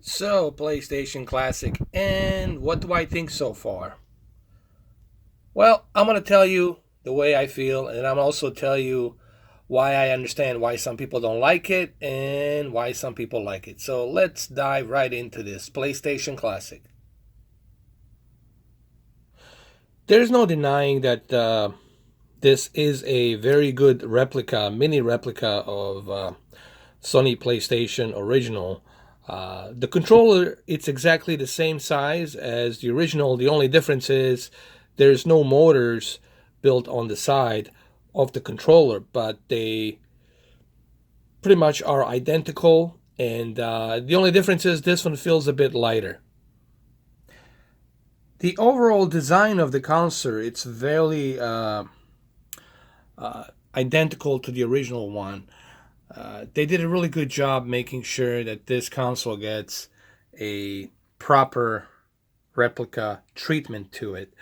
So, PlayStation Classic, and what do I think so far? Well, I'm going to tell you the way I feel, and I'm also tell you why I understand why some people don't like it and why some people like it. So, let's dive right into this PlayStation Classic. There's no denying that this is a very good replica, mini replica of Sony PlayStation original. The controller, it's exactly the same size as the original. The only difference is there's no motors built on the side of the controller, but they pretty much are identical. And the only difference is this one feels a bit lighter. The overall design of the console, it's very identical to the original one. They did a really good job making sure that this console gets a proper replica treatment to it.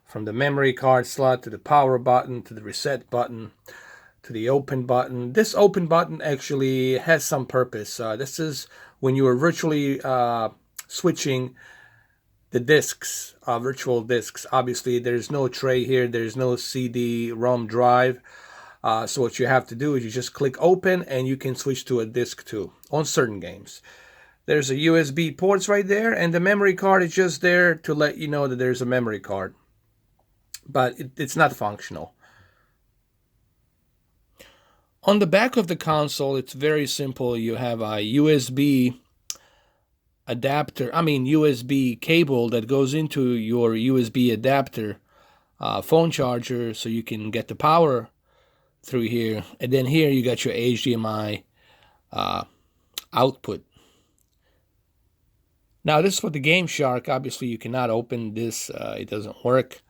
From the memory card slot to the power button to the reset button to the open button. This open button actually has some purpose. This is when you are virtually switching the discs, virtual discs. Obviously, there's no tray here, there's no CD-ROM drive. So what you have to do is you just click open and you can switch to a disc too on certain games. There's a USB ports right there, and the memory card is just there to let you know that there's a memory card, but it's not functional. On the back of the console, it's very simple. You have a USB adapter, USB cable that goes into your USB adapter phone charger so you can get the power through here. And then here you got your HDMI output. Now this is for the Game Shark. Obviously you cannot open this, it doesn't work.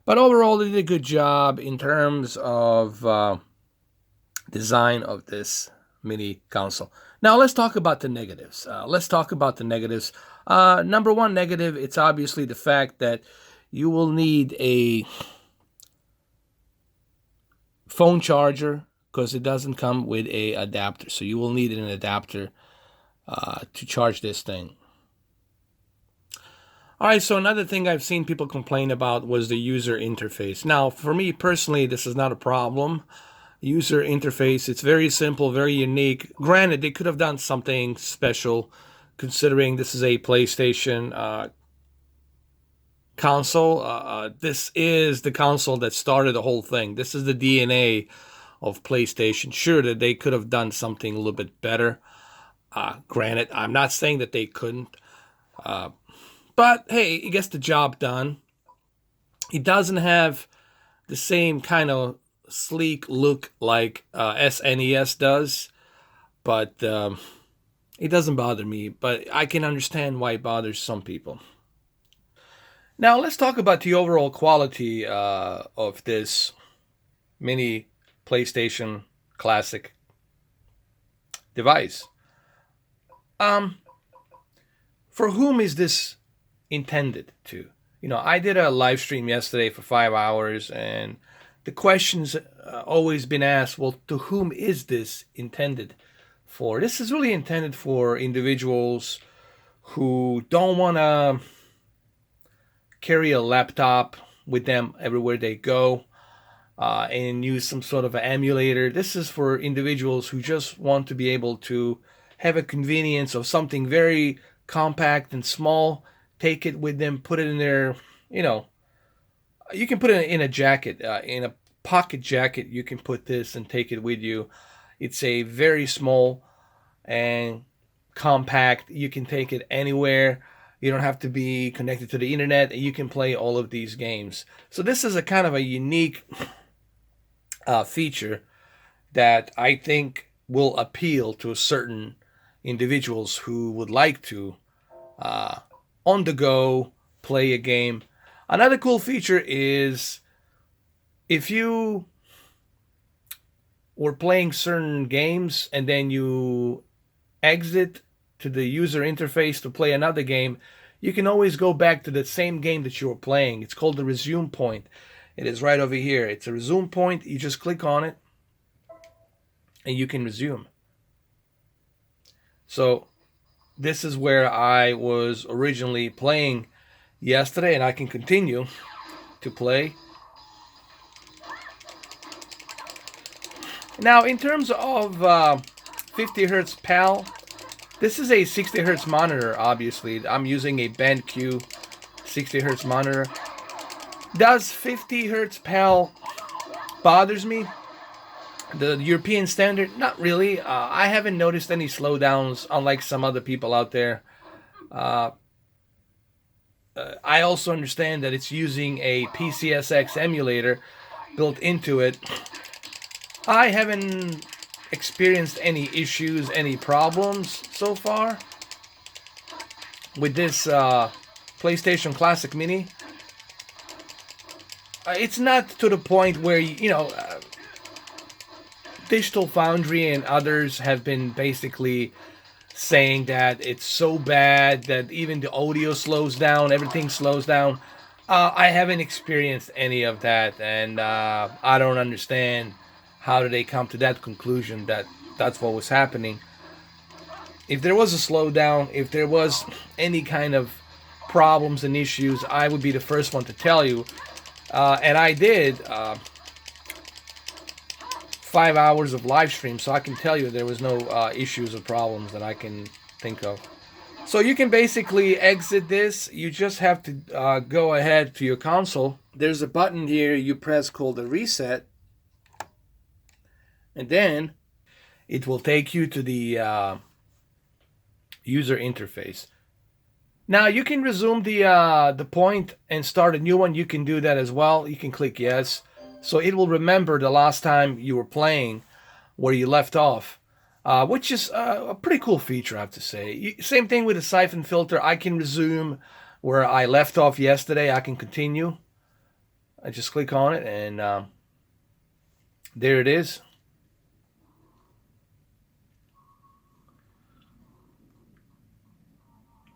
But overall they did a good job in terms of design of this mini console. Now let's talk about the negatives. Number one negative, it's obviously the fact that you will need a phone charger because it doesn't come with a adapter. So you will need an adapter to charge this thing. All right, so another thing I've seen people complain about was the user interface. Now, for me personally, this is not a problem. User interface, it's very simple, very unique. Granted, they could have done something special considering this is a PlayStation console. This is the console that started the whole thing. This is the DNA of PlayStation. Sure that they could have done something a little bit better. Granted, I'm not saying that they couldn't. But hey, it gets the job done. It doesn't have the same kind of sleek look like SNES does, but it doesn't bother me. But I can understand why it bothers some people. Now let's talk about the overall quality of this mini PlayStation Classic device. For whom is this intended to? I did a live stream yesterday for 5 hours, and the questions always been asked, well, to whom is this intended for? This is really intended for individuals who don't want to carry a laptop with them everywhere they go and use some sort of an emulator. This is for individuals who just want to be able to have a convenience of something very compact and small, take it with them, put it in their, you can put it in a jacket, in a pocket jacket. You can put this and take it with you. It's a very small and compact. You can take it anywhere. You don't have to be connected to the internet, and you can play all of these games. So this is a kind of a unique feature that I think will appeal to certain individuals who would like to on the go play a game. Another cool feature is if you were playing certain games and then you exit to the user interface to play another game, you can always go back to the same game that you were playing. It's called the resume point. It is right over here. It's a resume point. You just click on it and you can resume. So this is where I was originally playing yesterday, and I can continue to play. Now, in terms of 50 hertz PAL, this is a 60 hertz monitor, obviously. I'm using a BenQ 60 hertz monitor. Does 50 hertz PAL bothers me? The European standard? Not really. I haven't noticed any slowdowns, unlike some other people out there. Uh, I also understand that it's using a PCSX emulator built into it. I haven't experienced any issues, any problems so far with this PlayStation Classic Mini. It's not to the point where, Digital Foundry and others have been basically saying that it's so bad that even the audio slows down, everything slows down. I haven't experienced any of that, and I don't understand how did they come to that conclusion that that's what was happening. If there was a slowdown, if there was any kind of problems and issues, I would be the first one to tell you. And I did 5 hours of live stream, so I can tell you there was no issues or problems that I can think of. So you can basically exit this. You just have to go ahead to your console. There's a button here you press called the reset, and then it will take you to the user interface. Now you can resume the point and start a new one. You can do that as well. You can click yes. So it will remember the last time you were playing where you left off, which is a pretty cool feature, I have to say. Same thing with the siphon filter. I can resume where I left off yesterday. I can continue. I just click on it, and there it is.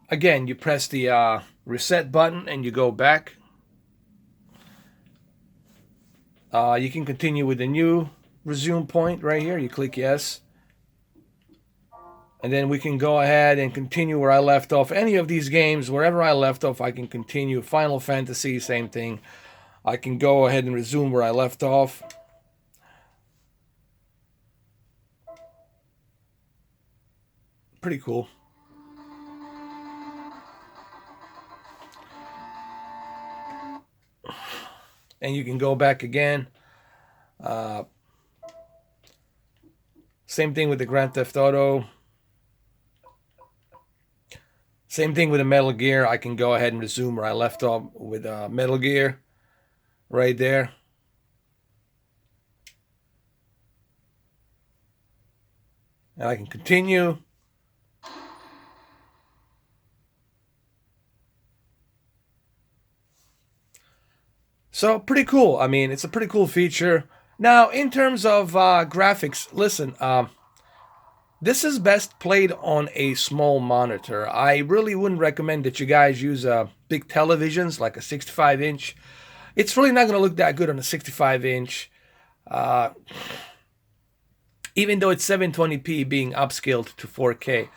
Again, you press the reset button and you go back. You can continue with the new resume point right here. You click yes. And then we can go ahead and continue where I left off. Any of these games, wherever I left off, I can continue. Final Fantasy, same thing. I can go ahead and resume where I left off. Pretty cool. And you can go back again. Same thing with the Grand Theft Auto. Same thing with the Metal Gear. I can go ahead and resume where I left off with Metal Gear. Right there. And I can continue. So pretty cool. I mean, it's a pretty cool feature. Now, in terms of graphics, listen, this is best played on a small monitor. I really wouldn't recommend that you guys use big televisions like a 65-inch. It's really not going to look that good on a 65-inch, even though it's 720p being upscaled to 4K.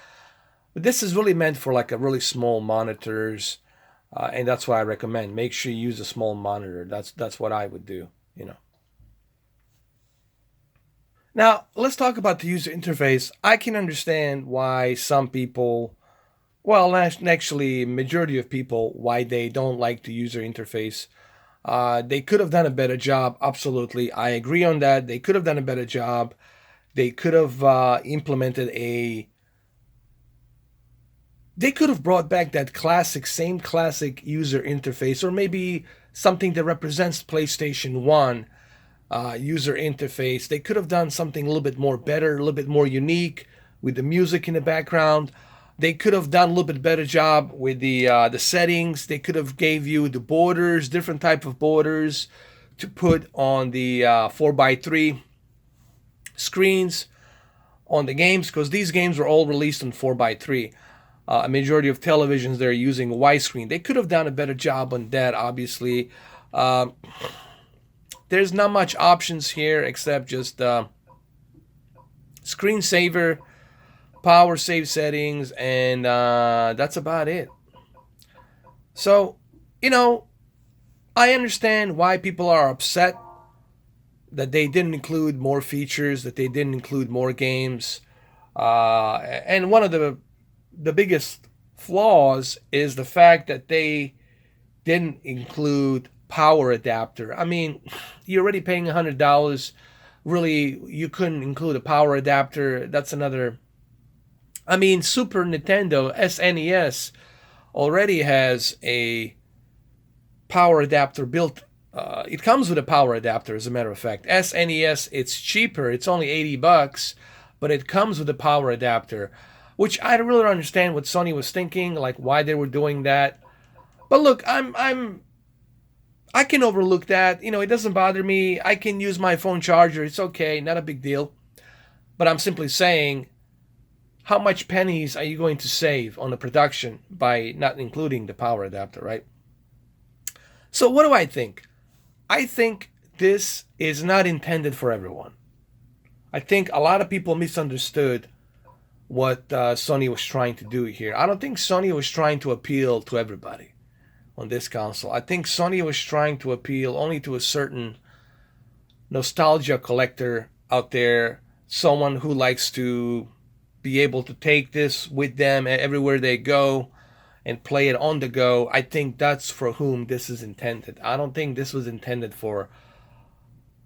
But this is really meant for like a really small monitors. And that's what I recommend. Make sure you use a small monitor. That's what I would do, Now, let's talk about the user interface. I can understand why some people, well, actually, majority of people, why they don't like the user interface. They could have done a better job. Absolutely. I agree on that. They could have done a better job. They could have implemented They could have brought back that same classic user interface, or maybe something that represents PlayStation 1 user interface. They could have done something a little bit more better, a little bit more unique with the music in the background. They could have done a little bit better job with the settings. They could have gave you the borders, different type of borders to put on the 4x3 screens on the games, because these games were all released on 4x3. A majority of televisions, they're using widescreen. They could have done a better job on that, obviously. There's not much options here except just screensaver, power save settings, and that's about it. So, you know, I understand why people are upset that they didn't include more features, that they didn't include more games. And one of the biggest flaws is the fact that they didn't include power adapter. I mean, you're already paying $100. Really, you couldn't include a power adapter. That's another. I mean, Super Nintendo SNES already has a power adapter built. It comes with a power adapter, as a matter of fact. SNES, it's cheaper. It's only $80, but it comes with a power adapter, which I really don't understand what Sony was thinking, like why they were doing that. But look, I can overlook that. You know, it doesn't bother me. I can use my phone charger. It's okay, not a big deal. But I'm simply saying, how much pennies are you going to save on the production by not including the power adapter, right? So what do I think? I think this is not intended for everyone. I think a lot of people misunderstood what Sony was trying to do here. I don't think Sony was trying to appeal to everybody on this console. I think Sony was trying to appeal only to a certain nostalgia collector out there, someone who likes to be able to take this with them everywhere they go and play it on the go. I think that's for whom this is intended. I don't think this was intended for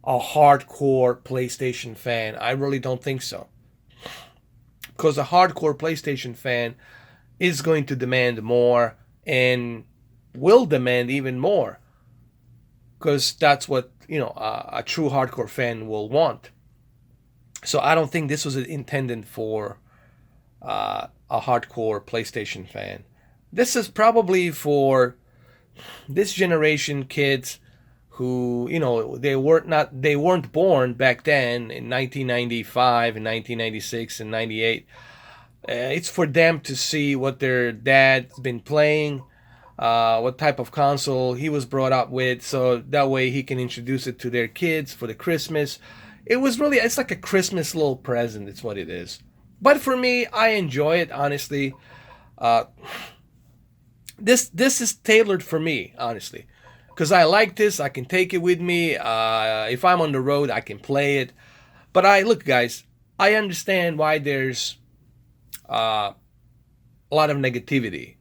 a hardcore PlayStation fan. I really don't think so. Because a hardcore PlayStation fan is going to demand more and will demand even more. Because that's what, a true hardcore fan will want. So I don't think this was intended for a hardcore PlayStation fan. This is probably for this generation kids who, they weren't born back then in 1995 and 1996 and 98. It's for them to see what their dad's been playing, what type of console he was brought up with, so that way he can introduce it to their kids for the Christmas. It's like a Christmas little present. It's what it is. But for me, I enjoy it, honestly. This is tailored for me, honestly, because I like this. I can take it with me. If I'm on the road, I can play it. But look, guys, I understand why there's a lot of negativity.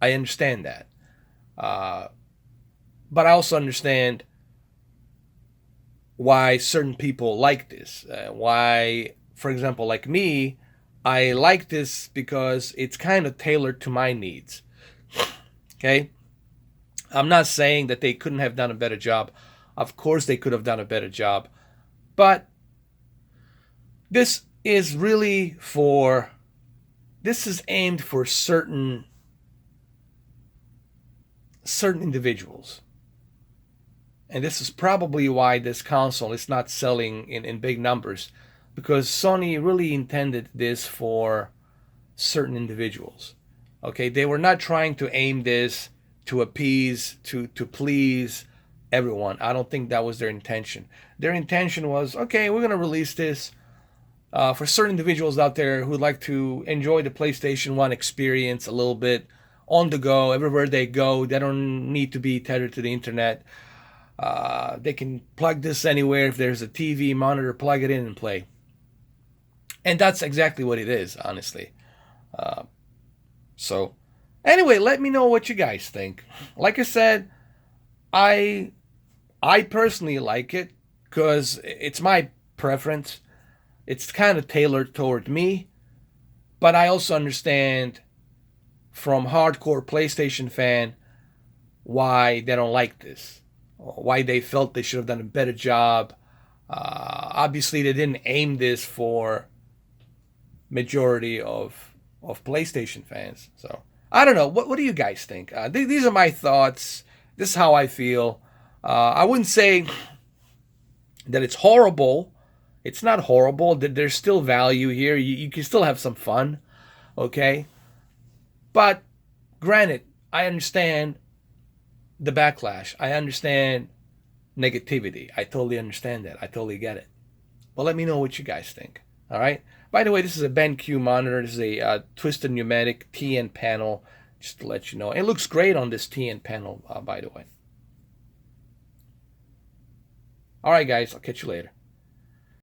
I understand that. But I also understand why certain people like this. Why, for example, like me, I like this because it's kind of tailored to my needs. Okay? I'm not saying that they couldn't have done a better job. Of course they could have done a better job. But this is aimed for certain individuals. And this is probably why this console is not selling in big numbers, because Sony really intended this for certain individuals. Okay, they were not trying to aim this to appease, to please everyone. I don't think that was their intention. Their intention was, okay, we're going to release this for certain individuals out there who would like to enjoy the PlayStation 1 experience a little bit on the go, everywhere they go. They don't need to be tethered to the internet. They can plug this anywhere. If there's a TV monitor, plug it in and play. And that's exactly what it is, honestly. So, anyway, let me know what you guys think. Like I said, I personally like it because it's my preference. It's kind of tailored toward me. But I also understand from hardcore PlayStation fan why they don't like this. Why they felt they should have done a better job. Obviously, they didn't aim this for majority of PlayStation fans. So I don't know. What do you guys think? These are my thoughts. This is how I feel. I wouldn't say that it's horrible. It's not horrible. There's still value here. You can still have some fun. Okay? But granted, I understand the backlash. I understand negativity. I totally understand that. I totally get it. But let me know what you guys think. All right. By the way, this is a BenQ monitor. This is a twisted pneumatic TN panel, just to let you know. It looks great on this TN panel, by the way. All right, guys. I'll catch you later.